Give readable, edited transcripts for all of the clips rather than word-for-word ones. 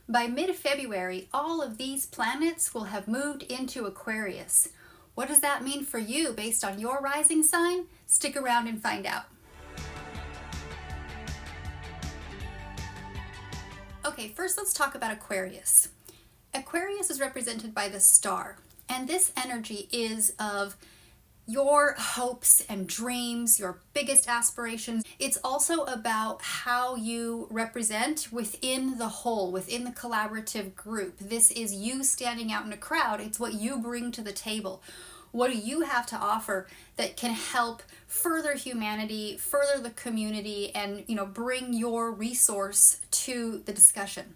By mid-February, all of these planets will have moved into Aquarius. What does that mean for you based on your rising sign? Stick around and find out. Okay, first let's talk about Aquarius. Aquarius is represented by the star, and this energy is of your hopes and dreams, your biggest aspirations. It's also about how you represent within the whole, within the collaborative group. This is you standing out in a crowd. It's what you bring to the table. What do you have to offer that can help further humanity, further the community, and bring your resource to the discussion?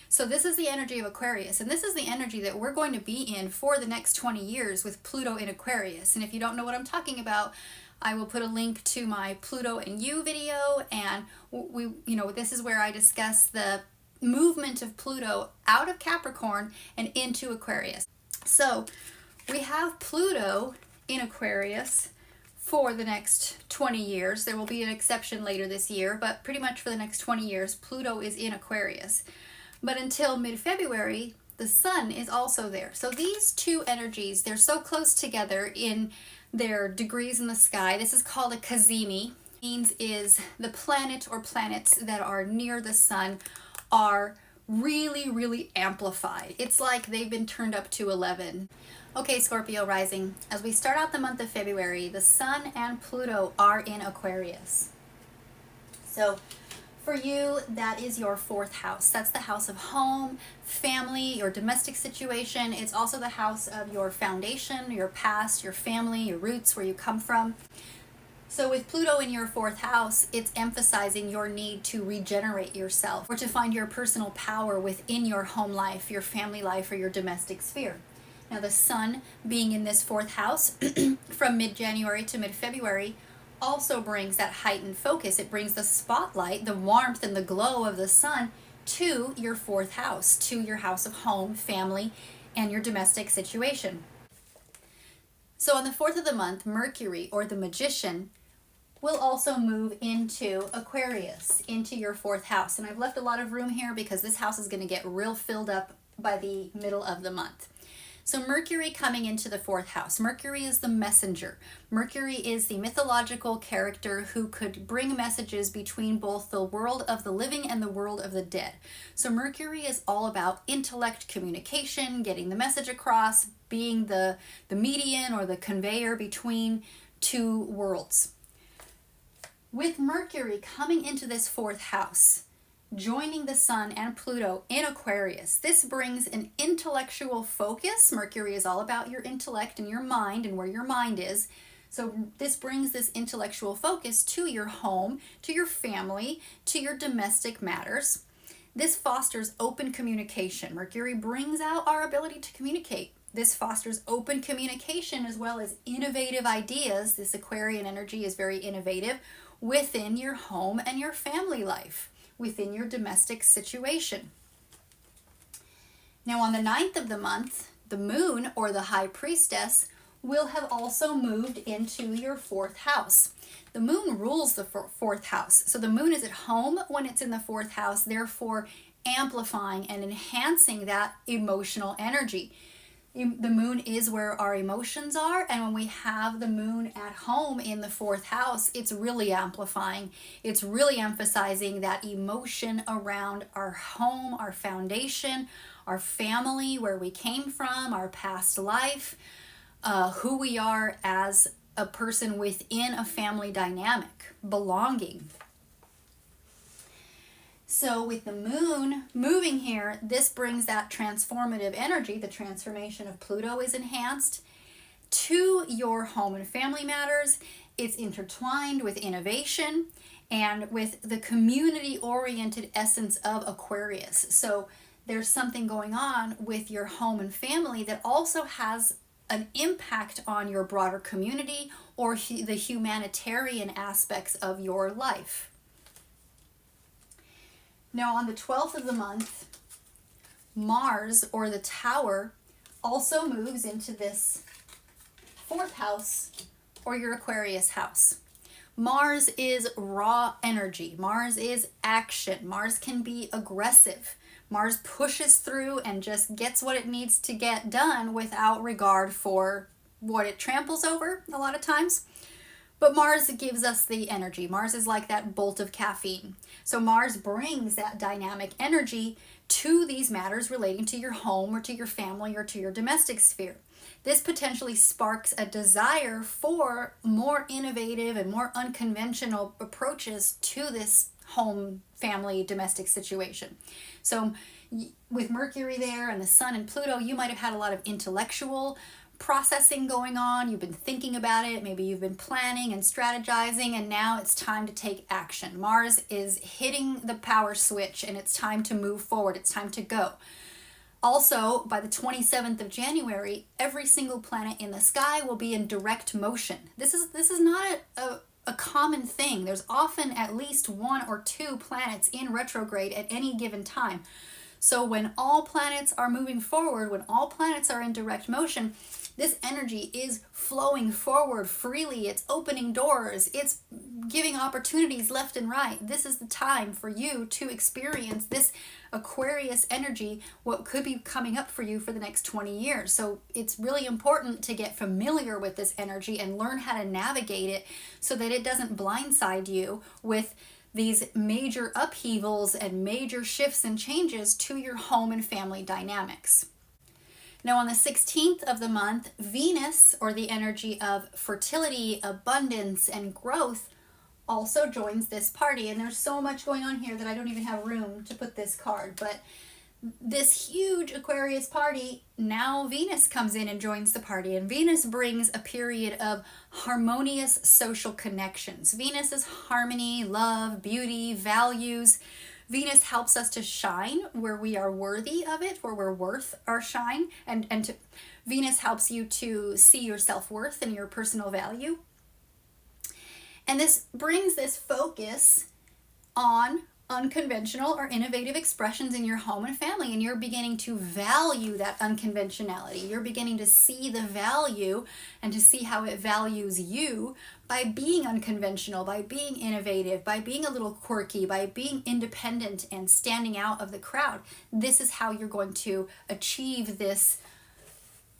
So this is the energy of Aquarius, and this is the energy that we're going to be in for the next 20 years with Pluto in Aquarius. And if you don't know what I'm talking about, I will put a link to my Pluto and You video, and this is where I discuss the movement of Pluto out of Capricorn and into Aquarius. So we have Pluto in Aquarius for the next 20 years. There will be an exception later this year, but pretty much for the next 20 years, Pluto is in Aquarius. But until mid-February, the sun is also there. So these two energies, they're so close together in their degrees in the sky. This is called a cazimi. Means is the planet or planets that are near the sun are really, really amplified. It's like they've been turned up to 11. Okay, Scorpio rising, as we start out the month of February, the sun and Pluto are in Aquarius. So for you, that is your fourth house. That's the house of home, family, your domestic situation. It's also the house of your foundation, your past, your family, your roots, where you come from. So with Pluto in your fourth house, it's emphasizing your need to regenerate yourself or to find your personal power within your home life, your family life, or your domestic sphere. Now the sun being in this fourth house from mid-January to mid-February also brings that heightened focus. It brings the spotlight, the warmth and the glow of the sun to your fourth house, to your house of home, family, and your domestic situation. So on the 4th of the month, Mercury, or the magician, will also move into Aquarius, into your fourth house. And I've left a lot of room here because this house is going to get real filled up by the middle of the month. So Mercury coming into the fourth house. Mercury is the messenger. Mercury is the mythological character who could bring messages between both the world of the living and the world of the dead. So Mercury is all about intellect, communication, getting the message across, being the median or the conveyor between two worlds. With Mercury coming into this fourth house, joining the sun and Pluto in Aquarius, this brings an intellectual focus. Mercury is all about your intellect and your mind and where your mind is. So this brings this intellectual focus to your home, to your family, to your domestic matters. This fosters open communication. Mercury brings out our ability to communicate. This fosters open communication as well as innovative ideas. This Aquarian energy is very innovative within your home and your family life, within your domestic situation. Now on the 9th of the month, the moon, or the high priestess, will have also moved into your fourth house. The moon rules the fourth house. So the moon is at home when it's in the fourth house, therefore amplifying and enhancing that emotional energy. The moon is where our emotions are, and when we have the moon at home in the fourth house, it's really amplifying. It's really emphasizing that emotion around our home, our foundation, our family, where we came from, our past life, who we are as a person within a family dynamic, belonging. So with the moon moving here, this brings that transformative energy. The transformation of Pluto is enhanced to your home and family matters. It's intertwined with innovation and with the community-oriented essence of Aquarius. So there's something going on with your home and family that also has an impact on your broader community or the humanitarian aspects of your life. Now on the 12th of the month, Mars, or the tower, also moves into this fourth house, or your Aquarius house. Mars is raw energy. Mars is action. Mars can be aggressive. Mars pushes through and just gets what it needs to get done without regard for what it tramples over a lot of times. But Mars gives us the energy. Mars is like that bolt of caffeine. So Mars brings that dynamic energy to these matters relating to your home or to your family or to your domestic sphere. This potentially sparks a desire for more innovative and more unconventional approaches to this home, family, domestic situation. So with Mercury there and the Sun and Pluto, you might have had a lot of intellectual processing going on. You've been thinking about it. Maybe you've been planning and strategizing, and now it's time to take action. Mars is hitting the power switch and it's time to move forward. It's time to go. Also, by the 27th of January, every single planet in the sky will be in direct motion. This is not a common thing. There's often at least one or two planets in retrograde at any given time. So when all planets are moving forward, when all planets are in direct motion, this energy is flowing forward freely. It's opening doors. It's giving opportunities left and right. This is the time for you to experience this Aquarius energy, what could be coming up for you for the next 20 years. So it's really important to get familiar with this energy and learn how to navigate it so that it doesn't blindside you with these major upheavals and major shifts and changes to your home and family dynamics. Now on the 16th of the month, Venus, or the energy of fertility, abundance, and growth, also joins this party. And there's so much going on here that I don't even have room to put this card. But this huge Aquarius party, now Venus comes in and joins the party. And Venus brings a period of harmonious social connections. Venus is harmony, love, beauty, values. Venus helps us to shine where we are worthy of it, where we're worth our shine. Venus helps you to see your self-worth and your personal value. And this brings this focus on unconventional or innovative expressions in your home and family, and you're beginning to value that unconventionality. You're beginning to see the value and to see how it values you by being unconventional, by being innovative, by being a little quirky, by being independent and standing out of the crowd. This is how you're going to achieve this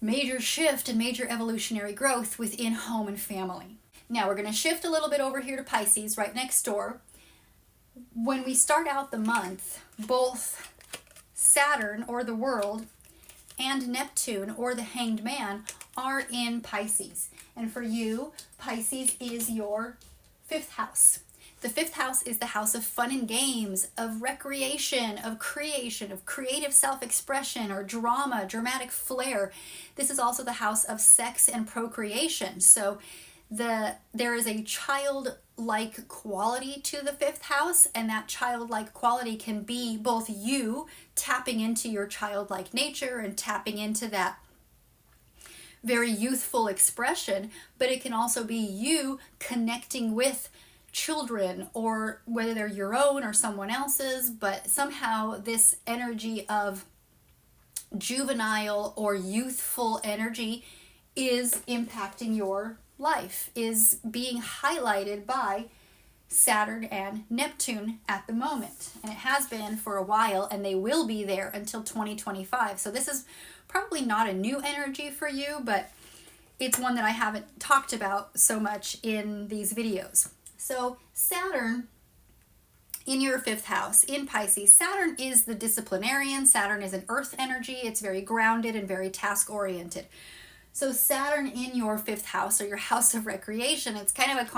major shift and major evolutionary growth within home and family. Now we're going to shift a little bit over here to Pisces, right next door. When we start out the month, both Saturn, or the world, and Neptune, or the hanged man, are in Pisces. And for you, Pisces is your 5th house. The 5th house is the house of fun and games, of recreation, of creation, of creative self-expression or drama, dramatic flair. This is also the house of sex and procreation. So there is a childlike quality to the 5th house, and that childlike quality can be both you tapping into your childlike nature and tapping into that very youthful expression, but it can also be you connecting with children, or whether they're your own or someone else's, but somehow this energy of juvenile or youthful energy is impacting your life, is being highlighted by Saturn and Neptune at the moment. And it has been for a while, and they will be there until 2025. So this is probably not a new energy for you, but it's one that I haven't talked about so much in these videos. So Saturn in your 5th house in Pisces, Saturn is the disciplinarian. Saturn is an earth energy. It's very grounded and very task oriented. So Saturn in your 5th house, or your house of recreation, it's kind of a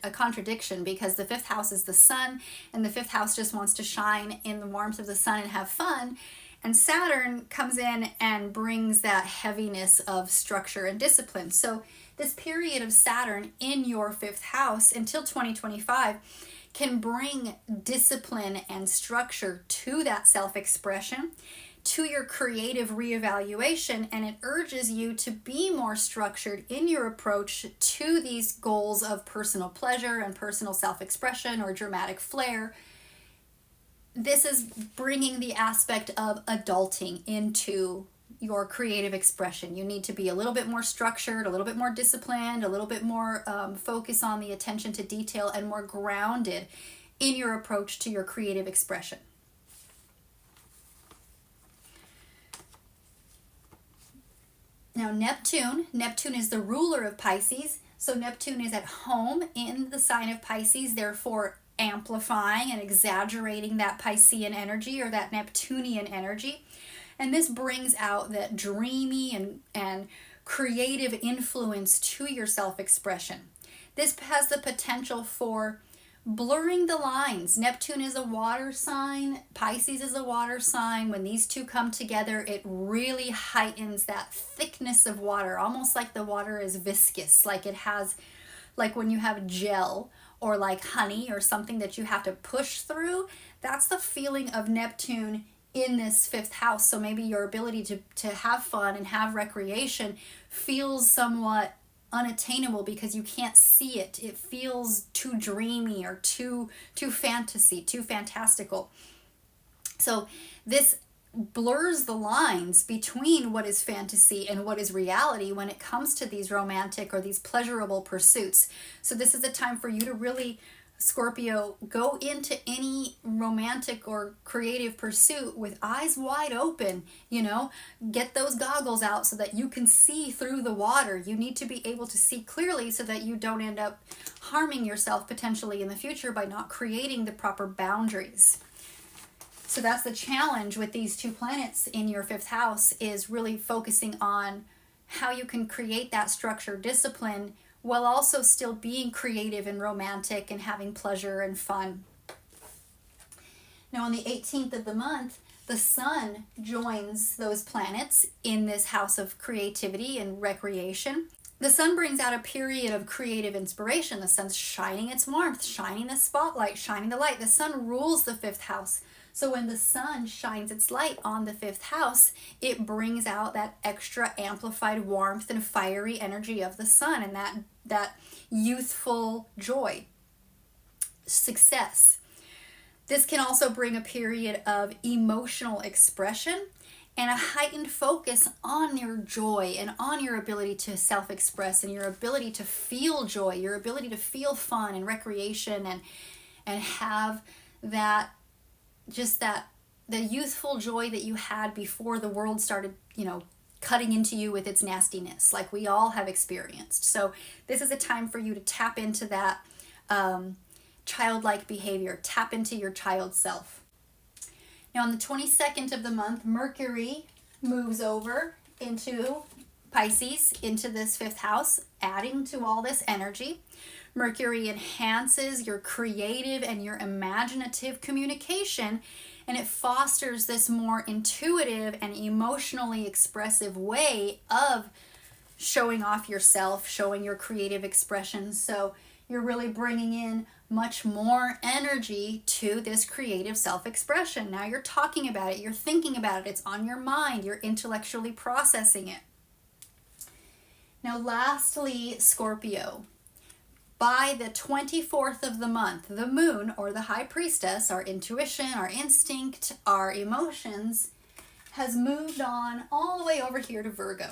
contradiction because the 5th house is the sun, and the 5th house just wants to shine in the warmth of the sun and have fun. And Saturn comes in and brings that heaviness of structure and discipline. So this period of Saturn in your 5th house until 2025 can bring discipline and structure to that self-expression, to your creative reevaluation, and it urges you to be more structured in your approach to these goals of personal pleasure and personal self-expression or dramatic flair. This is bringing the aspect of adulting into your creative expression. You need to be a little bit more structured, a little bit more disciplined, a little bit more focus on the attention to detail, and more grounded in your approach to your creative expression. Now Neptune is the ruler of Pisces. So Neptune is at home in the sign of Pisces, therefore amplifying and exaggerating that Piscean energy or that Neptunian energy. And this brings out that dreamy and creative influence to your self-expression. This has the potential for blurring the lines. Neptune is a water sign, Pisces is a water sign. When these two come together, it really heightens that thickness of water, almost like the water is viscous, like it has, like when you have gel or like honey or something that you have to push through. That's the feeling of Neptune in this fifth house. So maybe your ability to have fun and have recreation feels somewhat unattainable because you can't see it. It feels too dreamy or too fantasy, too fantastical. So this blurs the lines between what is fantasy and what is reality when it comes to these romantic or these pleasurable pursuits. So this is a time for you to really, Scorpio, go into any romantic or creative pursuit with eyes wide open, get those goggles out so that you can see through the water. You need to be able to see clearly so that you don't end up harming yourself potentially in the future by not creating the proper boundaries. So that's the challenge with these two planets in your fifth house, is really focusing on how you can create that structure, discipline, while also still being creative and romantic and having pleasure and fun. Now on the 18th of the month, the sun joins those planets in this house of creativity and recreation. The sun brings out a period of creative inspiration. The sun's shining its warmth, shining the spotlight, shining the light. The sun rules the fifth house. So when the sun shines its light on the fifth house, it brings out that extra amplified warmth and fiery energy of the sun and that youthful joy, success. This can also bring a period of emotional expression and a heightened focus on your joy and on your ability to self-express and your ability to feel joy, your ability to feel fun and recreation and have that, just that, the youthful joy that you had before the world started, cutting into you with its nastiness, like we all have experienced. So this is a time for you to tap into that childlike behavior, tap into your child self. Now on the 22nd of the month, Mercury moves over into Pisces, into this fifth house, adding to all this energy. Mercury enhances your creative and your imaginative communication, and it fosters this more intuitive and emotionally expressive way of showing off yourself, showing your creative expressions. So you're really bringing in much more energy to this creative self-expression. Now you're talking about it, you're thinking about it, it's on your mind, you're intellectually processing it. Now lastly, Scorpio. By the 24th of the month, the moon, or the high priestess, our intuition, our instinct, our emotions, has moved on all the way over here to Virgo.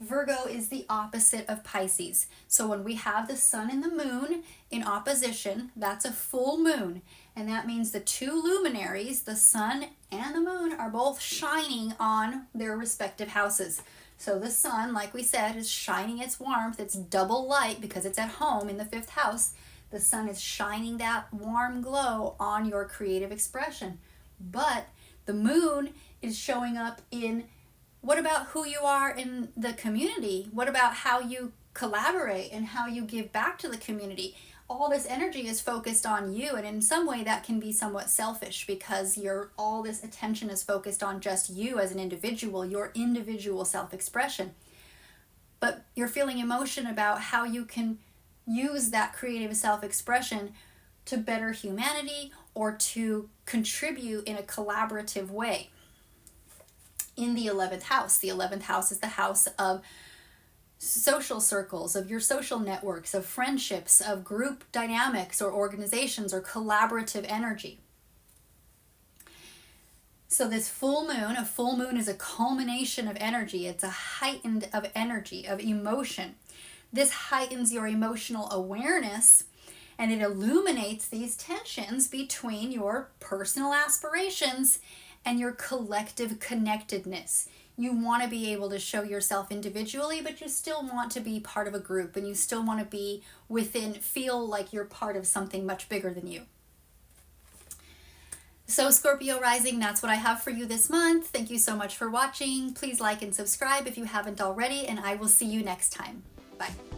Virgo is the opposite of Pisces. So when we have the sun and the moon in opposition, that's a full moon. And that means the two luminaries, the sun and the moon, are both shining on their respective houses. So the sun, like we said, is shining its warmth, its double light, because it's at home in the fifth house. The sun is shining that warm glow on your creative expression. But the moon is showing up in, what about who you are in the community? What about how you collaborate and how you give back to the community? All this energy is focused on you, and in some way that can be somewhat selfish because all this attention is focused on just you as an individual, your individual self-expression. But you're feeling emotion about how you can use that creative self-expression to better humanity or to contribute in a collaborative way. In the 11th house. The 11th house is the house of social circles, of your social networks, of friendships, of group dynamics or organizations or collaborative energy. So this full moon, a full moon is a culmination of energy. It's a heightened of energy, of emotion. This heightens your emotional awareness, and it illuminates these tensions between your personal aspirations and your collective connectedness. You want to be able to show yourself individually, but you still want to be part of a group, and you still want to be feel like you're part of something much bigger than you. So Scorpio Rising, that's what I have for you this month. Thank you so much for watching. Please like and subscribe if you haven't already, and I will see you next time. Bye.